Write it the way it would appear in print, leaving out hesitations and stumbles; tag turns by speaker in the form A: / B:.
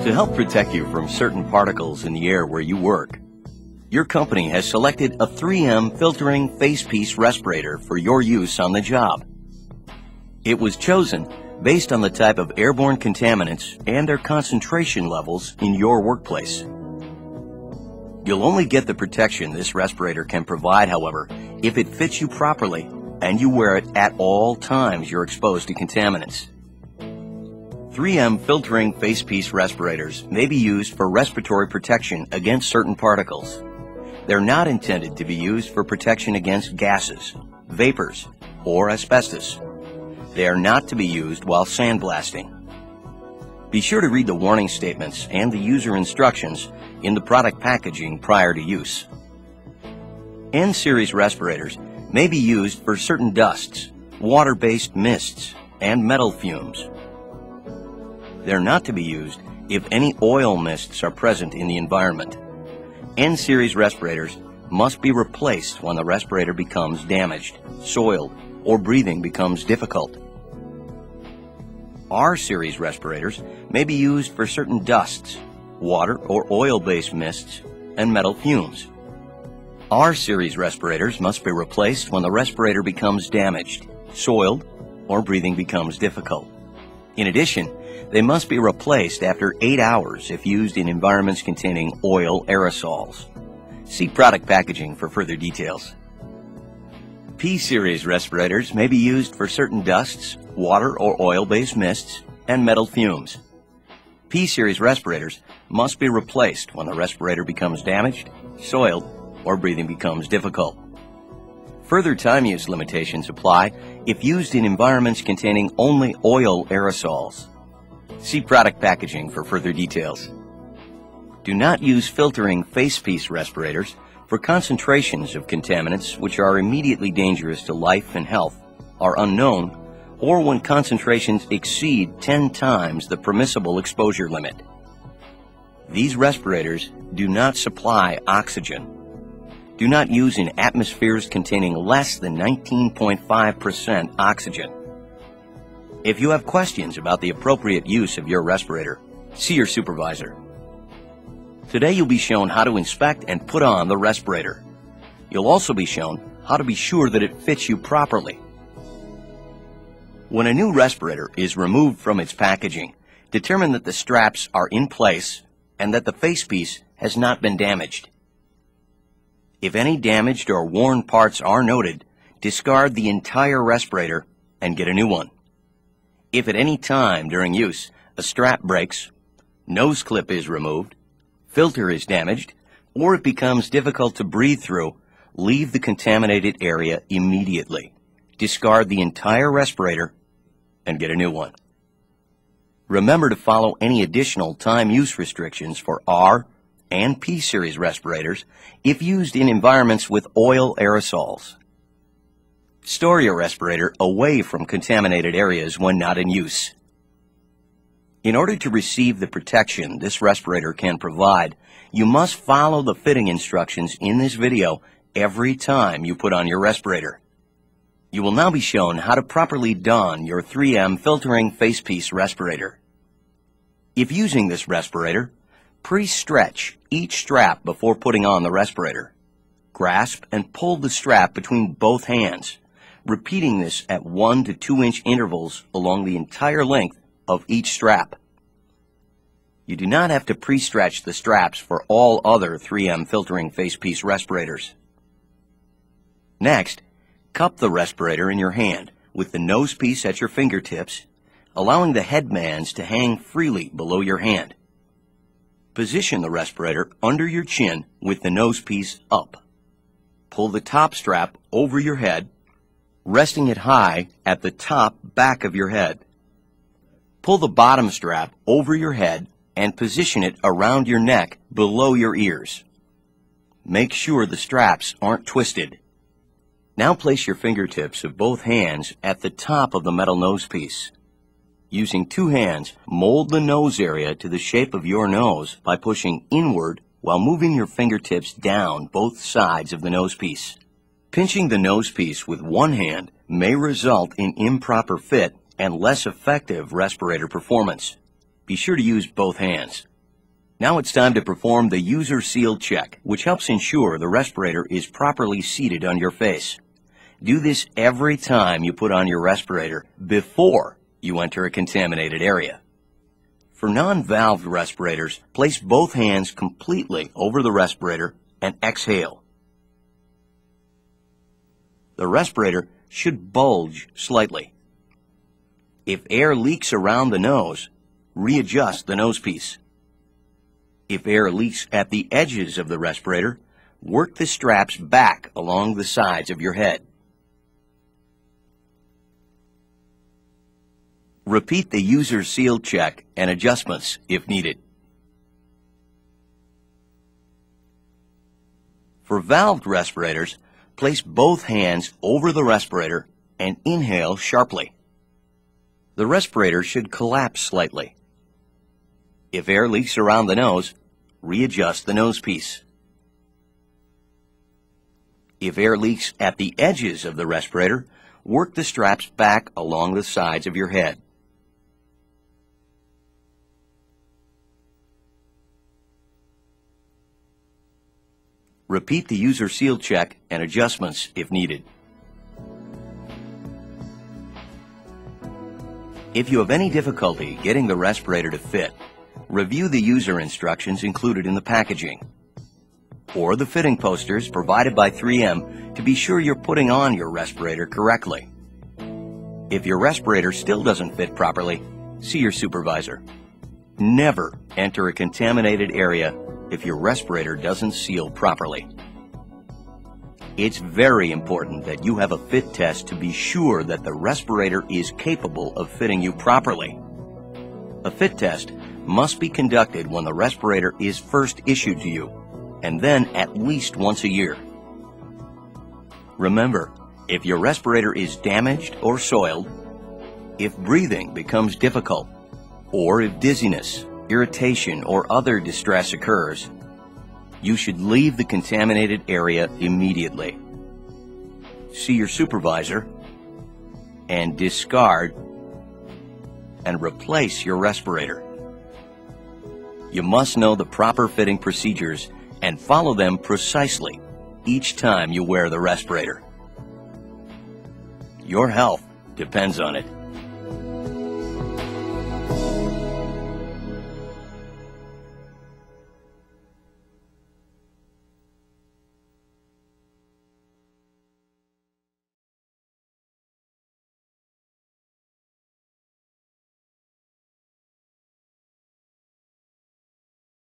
A: To help protect you from certain particles in the air where you work, your company has selected a 3M filtering facepiece respirator for your use on the job. It was chosen based on the type of airborne contaminants and their concentration levels in your workplace. You'll only get the protection this respirator can provide, however, if it fits you properly and you wear it at all times you're exposed to contaminants. 3M filtering facepiece respirators may be used for respiratory protection against certain particles. They're not intended to be used for protection against gases, vapors, or asbestos. They are not to be used while sandblasting. Be sure to read the warning statements and the user instructions in the product packaging prior to use. N-series respirators may be used for certain dusts, water-based mists, and metal fumes. They're not to be used if any oil mists are present in the environment. N-series respirators must be replaced when the respirator becomes damaged, soiled, or breathing becomes difficult. R-series respirators may be used for certain dusts, water or oil-based mists, and metal fumes. R-series respirators must be replaced when the respirator becomes damaged, soiled, or breathing becomes difficult. In addition, they must be replaced after 8 hours if used in environments containing oil aerosols. See product packaging for further details. P-series respirators may be used for certain dusts, water or oil-based mists, and metal fumes. P-series respirators must be replaced when the respirator becomes damaged, soiled, or breathing becomes difficult. Further time use limitations apply if used in environments containing only oil aerosols. See product packaging for further details. Do not use filtering facepiece respirators for concentrations of contaminants which are immediately dangerous to life and health, are unknown, or when concentrations exceed 10 times the permissible exposure limit. These respirators do not supply oxygen. Do not use in atmospheres containing less than 19.5% oxygen. If you have questions about the appropriate use of your respirator, see your supervisor. Today you'll be shown how to inspect and put on the respirator. You'll also be shown how to be sure that it fits you properly. When a new respirator is removed from its packaging, determine that the straps are in place and that the facepiece has not been damaged. If any damaged or worn parts are noted, discard the entire respirator and get a new one. If at any time during use a strap breaks, nose clip is removed, filter is damaged, or it becomes difficult to breathe through, leave the contaminated area immediately. Discard the entire respirator and get a new one. Remember to follow any additional time use restrictions for R and P-series respirators if used in environments with oil aerosols. Store your respirator away from contaminated areas when not in use. In order to receive the protection this respirator can provide, you must follow the fitting instructions in this video every time you put on your respirator. You will now be shown how to properly don your 3M filtering facepiece respirator. If using this respirator, pre-stretch each strap before putting on the respirator. Grasp and pull the strap between both hands, repeating this at 1 to 2 inch intervals along the entire length of each strap. You do not have to pre-stretch the straps for all other 3M filtering facepiece respirators. Next, cup the respirator in your hand with the nose piece at your fingertips, allowing the headbands to hang freely below your hand. Position the respirator under your chin with the nose piece up. Pull the top strap over your head, resting it high at the top back of your head. Pull the bottom strap over your head and position it around your neck below your ears. Make sure the straps aren't twisted. Now place your fingertips of both hands at the top of the metal nose piece. Using 2 hands, mold the nose area to the shape of your nose by pushing inward while moving your fingertips down both sides of the nose piece. Pinching the nose piece with one hand may result in improper fit and less effective respirator performance. Be sure to use both hands. Now it's time to perform the user seal check, which helps ensure the respirator is properly seated on your face. Do this every time you put on your respirator before you enter a contaminated area. For non-valved respirators, place both hands completely over the respirator and exhale. The respirator should bulge slightly. If air leaks around the nose, readjust the nosepiece. If air leaks at the edges of the respirator, work the straps back along the sides of your head. Repeat the user seal check and adjustments if needed. For valved respirators, place both hands over the respirator and inhale sharply. The respirator should collapse slightly. If air leaks around the nose, readjust the nosepiece. If air leaks at the edges of the respirator, work the straps back along the sides of your head. Repeat the user seal check and adjustments if needed. If you have any difficulty getting the respirator to fit, review the user instructions included in the packaging, or the fitting posters provided by 3M to be sure you're putting on your respirator correctly. If your respirator still doesn't fit properly, see your supervisor. Never enter a contaminated area if your respirator doesn't seal properly. It's very important that you have a fit test to be sure that the respirator is capable of fitting you properly. A fit test must be conducted when the respirator is first issued to you, and then at least once a year. Remember, if your respirator is damaged or soiled, if breathing becomes difficult, or if dizziness, irritation, or other distress occurs, you should leave the contaminated area immediately. See your supervisor and discard and replace your respirator. You must know the proper fitting procedures and follow them precisely each time you wear the respirator. Your health depends on it.